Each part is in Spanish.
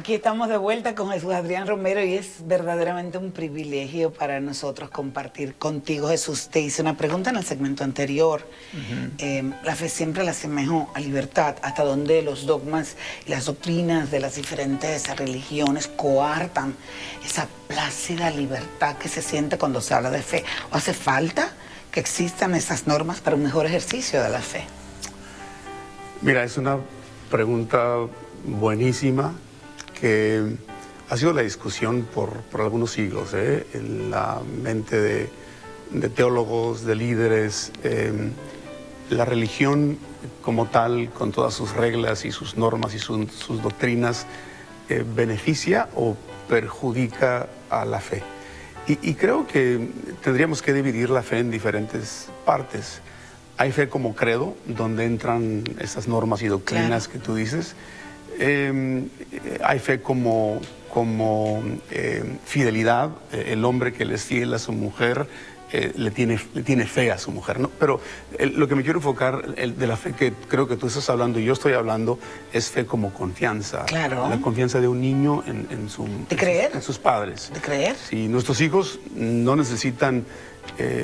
Aquí estamos de vuelta con Jesús Adrián Romero y es verdaderamente un privilegio para nosotros compartir contigo. Jesús, te hice una pregunta en el segmento anterior. La fe siempre la asemejo a libertad, hasta donde los dogmas y las doctrinas de las diferentes religiones coartan esa plácida libertad que se siente cuando se habla de fe. ¿O hace falta que existan esas normas para un mejor ejercicio de la fe? Mira, es una pregunta buenísima que ha sido la discusión por algunos siglos, en la mente de teólogos, de líderes. La religión como tal, con todas sus reglas y sus normas y sus doctrinas, beneficia o perjudica a la fe. Y creo que tendríamos que dividir la fe en diferentes partes. Hay fe como credo, donde entran esas normas y doctrinas que tú dices. Hay fe como fidelidad. El hombre que le es fiel a su mujer le tiene fe a su mujer, ¿no? Pero lo que me quiero enfocar de la fe que creo que tú estás hablando y yo estoy hablando es fe como confianza. Claro. La confianza de un niño en sus padres. ¿De creer? Sí, nuestros hijos no necesitan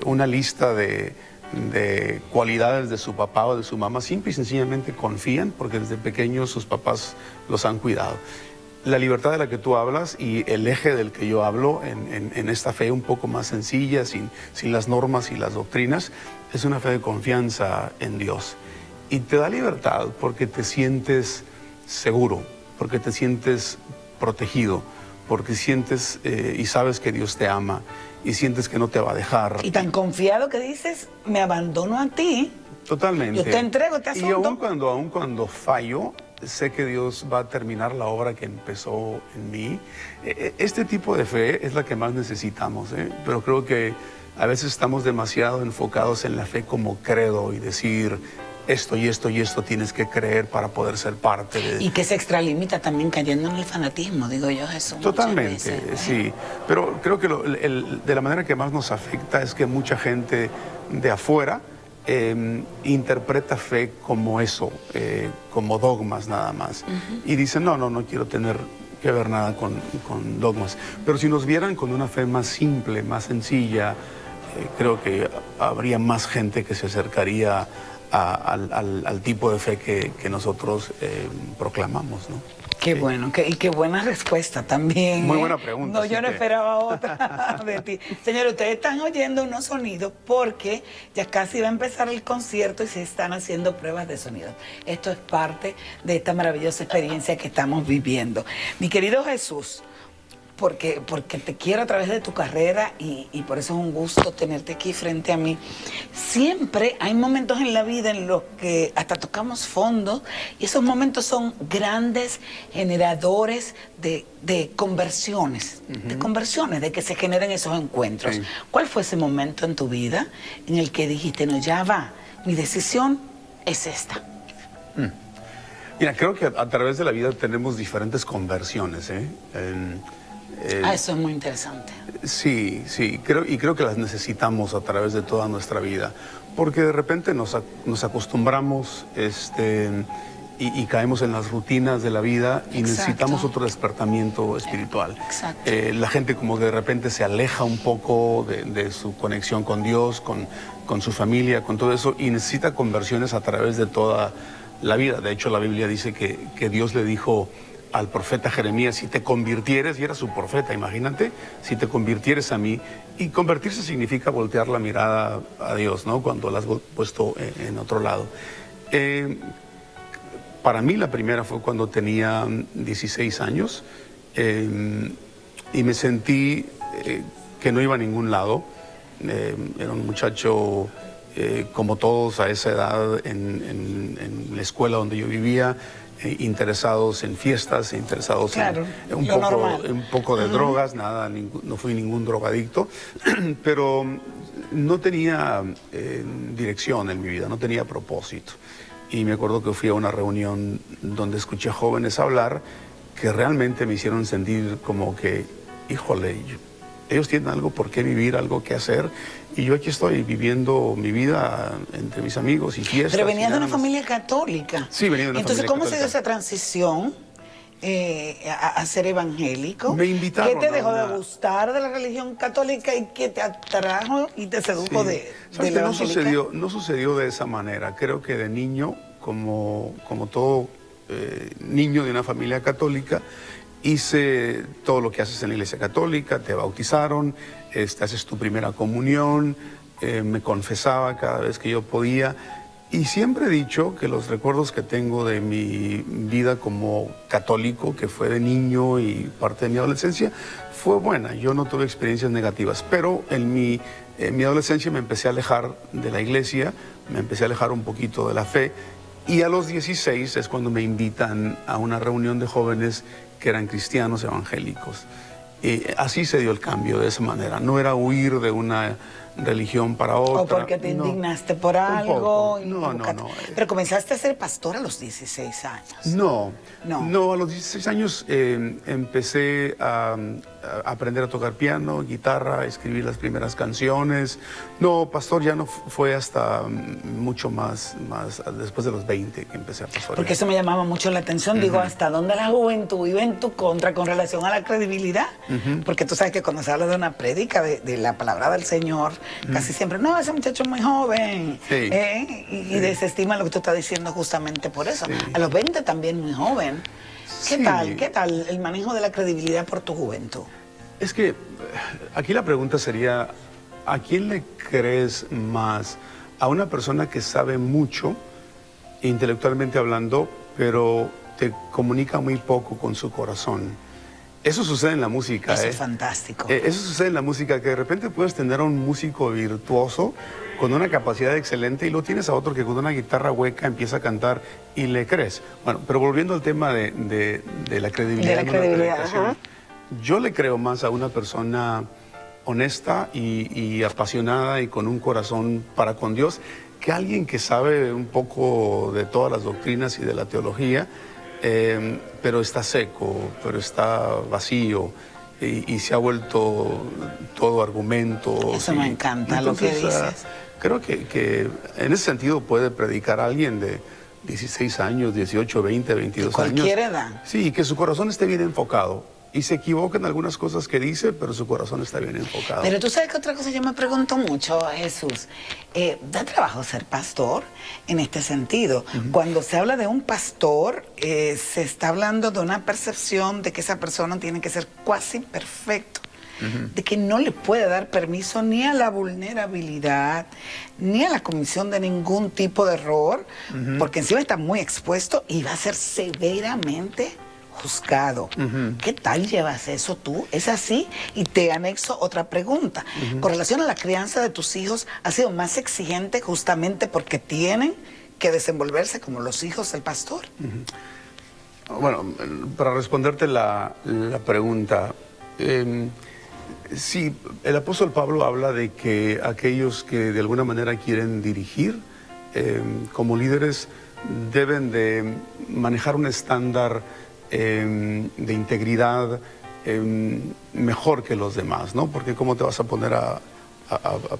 una lista de cualidades de su papá o de su mamá. Simple y sencillamente confían porque desde pequeños sus papás los han cuidado. La libertad de la que tú hablas y el eje del que yo hablo en esta fe un poco más sencilla, sin las normas y las doctrinas, es una fe de confianza en Dios. Y te da libertad porque te sientes seguro, porque te sientes protegido, porque sientes y sabes que Dios te ama y sientes que no te va a dejar. Y tan confiado que dices, me abandono a ti. Totalmente. Yo te entrego este asunto. Y aun cuando fallo, sé que Dios va a terminar la obra que empezó en mí. Este tipo de fe es la que más necesitamos, pero creo que a veces estamos demasiado enfocados en la fe como credo y decir esto y esto y esto tienes que creer para poder ser parte de... Y que se extralimita también cayendo en el fanatismo, digo yo, Jesús. Totalmente, veces, sí. Pero creo que de la manera que más nos afecta es que mucha gente de afuera interpreta fe como eso, como dogmas nada más. Y dice, no quiero tener que ver nada con dogmas. Pero si nos vieran con una fe más simple, más sencilla, creo que habría más gente que se acercaría al tipo de fe que nosotros proclamamos, ¿no? Qué bueno, y qué buena respuesta también. Muy buena pregunta. No, yo no esperaba otra de ti. Señores, ustedes están oyendo unos sonidos porque ya casi va a empezar el concierto y se están haciendo pruebas de sonido. Esto es parte de esta maravillosa experiencia que estamos viviendo. Mi querido Jesús, porque te quiero a través de tu carrera y por eso es un gusto tenerte aquí frente a mí. Siempre hay momentos en la vida en los que hasta tocamos fondo y esos momentos son grandes generadores de conversiones, de que se generen esos encuentros. Sí. ¿Cuál fue ese momento en tu vida en el que dijiste, no, ya va, mi decisión es esta? Mira, creo que a través de la vida tenemos diferentes conversiones, eso es muy interesante. Sí, creo que las necesitamos a través de toda nuestra vida, porque de repente nos acostumbramos y caemos en las rutinas de la vida y necesitamos otro despertamiento espiritual. Exacto. La gente como que de repente se aleja un poco de su conexión con Dios, con su familia, con todo eso, y necesita conversiones a través de toda la vida. De hecho, la Biblia dice que Dios le dijo al profeta Jeremías, si te convirtieres, y era su profeta, imagínate, si te convirtieres a mí, y convertirse significa voltear la mirada a Dios, ¿no? Cuando la has puesto en otro lado. Para mí la primera fue cuando tenía 16 años y me sentí que no iba a ningún lado. Era un muchacho como todos a esa edad en la escuela donde yo vivía, interesados en fiestas, interesados en un poco de drogas, no fui ningún drogadicto, pero no tenía dirección en mi vida, no tenía propósito. Y me acuerdo que fui a una reunión donde escuché jóvenes hablar que realmente me hicieron sentir como que, híjole, ellos tienen algo por qué vivir, algo que hacer, y yo aquí estoy viviendo mi vida entre mis amigos y fiestas. Pero venías de una familia católica. Sí, venía de una familia católica. Entonces, ¿cómo se dio esa transición a ser evangélico? Me invitaron. ¿Qué te dejó a de gustar de la religión católica y qué te atrajo y te sedujo de la evangélica? No sucedió de esa manera. Creo que de niño, como todo niño de una familia católica, hice todo lo que haces en la iglesia católica, te bautizaron, haces tu primera comunión, me confesaba cada vez que yo podía. Y siempre he dicho que los recuerdos que tengo de mi vida como católico, que fue de niño y parte de mi adolescencia, fue buena. Yo no tuve experiencias negativas, pero en mi adolescencia me empecé a alejar de la iglesia, me empecé a alejar un poquito de la fe, y a los 16 es cuando me invitan a una reunión de jóvenes que eran cristianos evangélicos. Y así se dio el cambio, de esa manera. No era huir de una religión para otra. O porque te indignaste por algo. No. Pero comenzaste a ser pastor a los 16 años. No, a los 16 años empecé a aprender a tocar piano, guitarra, a escribir las primeras canciones. No, pastor ya no fue hasta mucho más después de los 20 que empecé a pastorear. Porque eso me llamaba mucho la atención. Digo, ¿hasta dónde la juventud iba en tu contra con relación a la credibilidad? Porque tú sabes que cuando se habla de una prédica, de la palabra del Señor, casi siempre, no, ese muchacho es muy joven. Sí. Y desestima lo que tú estás diciendo justamente por eso. Sí. A los 20 también muy joven. ¿Qué tal el manejo de la credibilidad por tu juventud? Es que aquí la pregunta sería, ¿a quién le crees más? ¿A una persona que sabe mucho, intelectualmente hablando, pero te comunica muy poco con su corazón? Eso sucede en la música. Eso es fantástico. Eso sucede en la música, que de repente puedes tener a un músico virtuoso con una capacidad excelente y lo tienes a otro que con una guitarra hueca empieza a cantar y le crees. Bueno, pero volviendo al tema de la credibilidad. De la credibilidad, ajá. Yo le creo más a una persona honesta y apasionada y con un corazón para con Dios que alguien que sabe un poco de todas las doctrinas y de la teología, pero está seco, pero está vacío y se ha vuelto todo argumento. Eso me encanta. Entonces, lo que dices. Creo que en ese sentido puede predicar a alguien de 16 años, 18, 20, 22 años. Cualquier edad. Sí, que su corazón esté bien enfocado. Y se equivoca en algunas cosas que dice, pero su corazón está bien enfocado. Pero tú sabes que otra cosa yo me pregunto mucho, Jesús. ¿Da trabajo ser pastor en este sentido? Cuando se habla de un pastor, se está hablando de una percepción de que esa persona tiene que ser cuasi perfecto. De que no le puede dar permiso ni a la vulnerabilidad, ni a la comisión de ningún tipo de error, porque encima está muy expuesto y va a ser severamente juzgado. ¿Qué tal llevas eso tú? ¿Es así? Y te anexo otra pregunta. Con relación a la crianza de tus hijos, ¿ha sido más exigente justamente porque tienen que desenvolverse como los hijos del pastor? Bueno, para responderte la pregunta, sí, el apóstol Pablo habla de que aquellos que de alguna manera quieren dirigir como líderes deben de manejar un estándar de integridad mejor que los demás, ¿no? Porque cómo te vas a poner a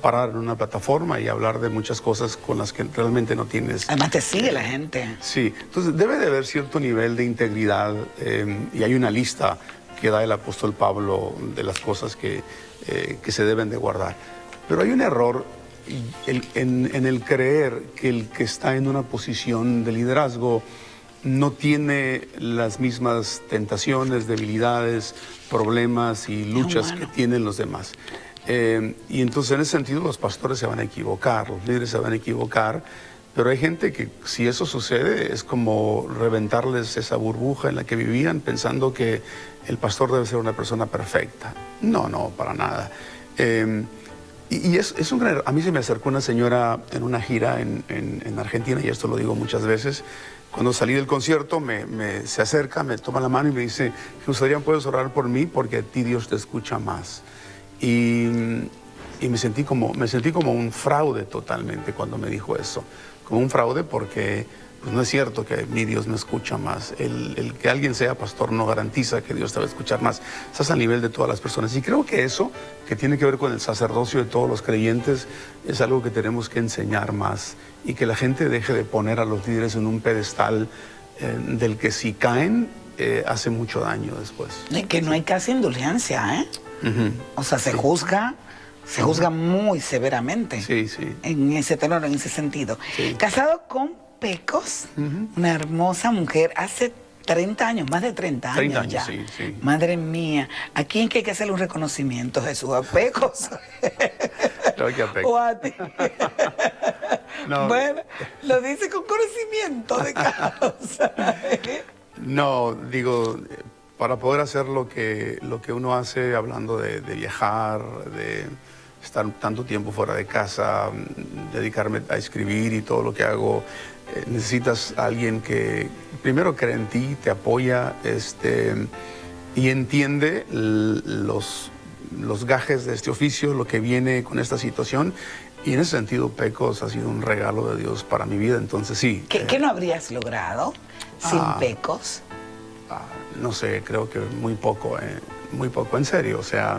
parar en una plataforma y hablar de muchas cosas con las que realmente no tienes. Además te sigue la gente. Sí, entonces debe de haber cierto nivel de integridad y hay una lista que da el apóstol Pablo de las cosas que se deben de guardar. Pero hay un error en el creer que el que está en una posición de liderazgo no tiene las mismas tentaciones, debilidades, problemas y luchas que tienen los demás. Y entonces en ese sentido los pastores se van a equivocar, los líderes se van a equivocar, pero hay gente que si eso sucede es como reventarles esa burbuja en la que vivían pensando que el pastor debe ser una persona perfecta. No, para nada. Y es un gran error. A mí se me acercó una señora en una gira en Argentina, y esto lo digo muchas veces. Cuando salí del concierto se acerca, me toma la mano y me dice: Jesús Adrián, ¿puedes orar por mí? Porque a ti Dios te escucha más. Y me sentí como un fraude totalmente cuando me dijo eso. Como un fraude porque pues no es cierto que mi Dios me escucha más. El que alguien sea pastor no garantiza que Dios te va a escuchar más. Estás al nivel de todas las personas. Y creo que eso, que tiene que ver con el sacerdocio de todos los creyentes, es algo que tenemos que enseñar más. Y que la gente deje de poner a los líderes en un pedestal del que si caen, hace mucho daño después. Es que no hay casi indulgencia, ¿eh? Ujú. O sea, se juzga muy severamente. Sí, sí. En ese tenor, en ese sentido. Sí. Casado con Pecos, una hermosa mujer, hace 30 años, más de 30 años, 30 años, ya. sí, sí. Madre mía, ¿a quién que hay que hacerle un reconocimiento, Jesús? ¿A Pecos? Creo que a Pecos. ¿O a ti? No. Bueno, lo dice con conocimiento de causa. No, digo, para poder hacer lo que uno hace, hablando de viajar, de estar tanto tiempo fuera de casa, dedicarme a escribir y todo lo que hago, necesitas a alguien que primero cree en ti, te apoya, y entiende los gajes de este oficio, lo que viene con esta situación. Y en ese sentido, Pecos ha sido un regalo de Dios para mi vida, entonces sí. ¿Qué no habrías logrado sin Pecos? No sé, creo que muy poco, en serio. O sea,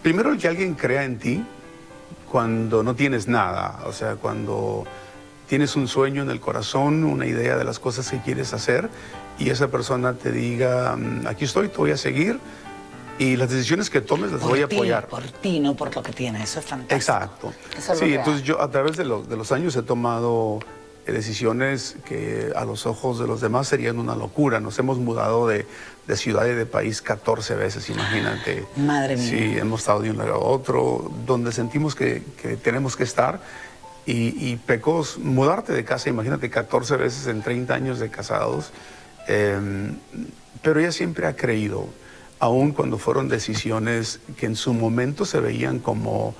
primero el que alguien crea en ti cuando no tienes nada, o sea, cuando tienes un sueño en el corazón, una idea de las cosas que quieres hacer, y esa persona te diga, aquí estoy, te voy a seguir, y las decisiones que tomes las voy a apoyar. Por ti, no por lo que tienes. Eso es fantástico. Exacto. Eso es Sí, lo entonces yo a través de los años he tomado decisiones que a los ojos de los demás serían una locura. Nos hemos mudado de ciudad y de país 14 veces, imagínate. Madre mía. Sí, hemos estado de un lado a otro, donde sentimos que tenemos que estar. Y Pecos, mudarte de casa, imagínate, 14 veces en 30 años de casados. Pero ella siempre ha creído, aun cuando fueron decisiones que en su momento se veían como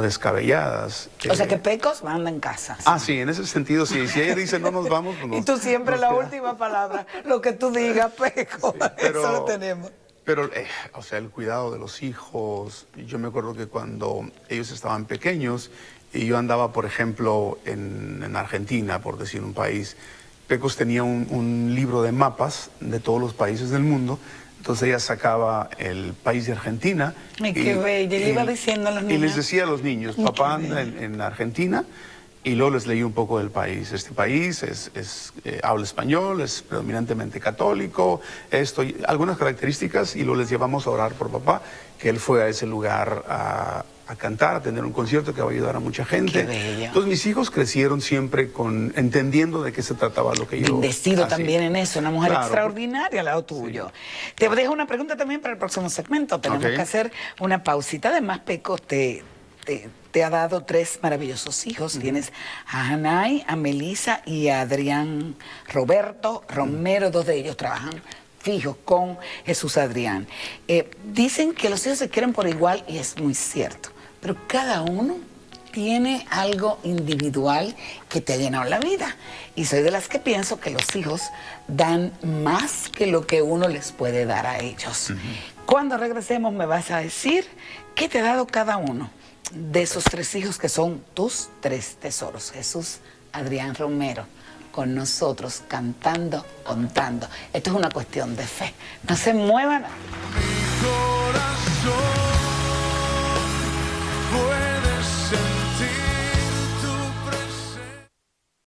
descabelladas. O sea que Pecos manda en casa. Sí, en ese sentido, sí. Si ella dice no nos vamos, pues Y tú siempre la última palabra, lo que tú digas, Pecos, Sí, pero, eso lo tenemos. Pero, o sea, el cuidado de los hijos. Yo me acuerdo que cuando ellos estaban pequeños y yo andaba, por ejemplo, en Argentina, por decir un país, Pecos tenía un libro de mapas de todos los países del mundo. Entonces ella sacaba el país de Argentina. Ay, qué bella. Y le iba diciendo a los niños. Y les decía a los niños, papá anda en Argentina, y luego les leí un poco del país. Este país habla español, es predominantemente católico, algunas características, y luego les llevamos a orar por papá, que él fue a ese lugar a cantar, a tener un concierto que va a ayudar a mucha gente. Qué bello. Entonces mis hijos crecieron siempre entendiendo de qué se trataba lo que yo Bendecido hacía. también en eso, una mujer Claro. extraordinaria al lado tuyo. Sí. Te dejo una pregunta también para el próximo segmento. Tenemos Ok. que hacer una pausita. Además, Pecos te ha dado 3 maravillosos hijos. Tienes a Anay, a Melissa y a Adrián Roberto Romero. 2 de ellos trabajan fijos con Jesús Adrián. Dicen que los hijos se quieren por igual y es muy cierto. Pero cada uno tiene algo individual que te ha llenado la vida. Y soy de las que pienso que los hijos dan más que lo que uno les puede dar a ellos. Cuando regresemos me vas a decir qué te ha dado cada uno de esos 3 hijos que son tus 3 tesoros. Jesús Adrián Romero con nosotros cantando, contando. Esto es una cuestión de fe. No se muevan. Mi corazón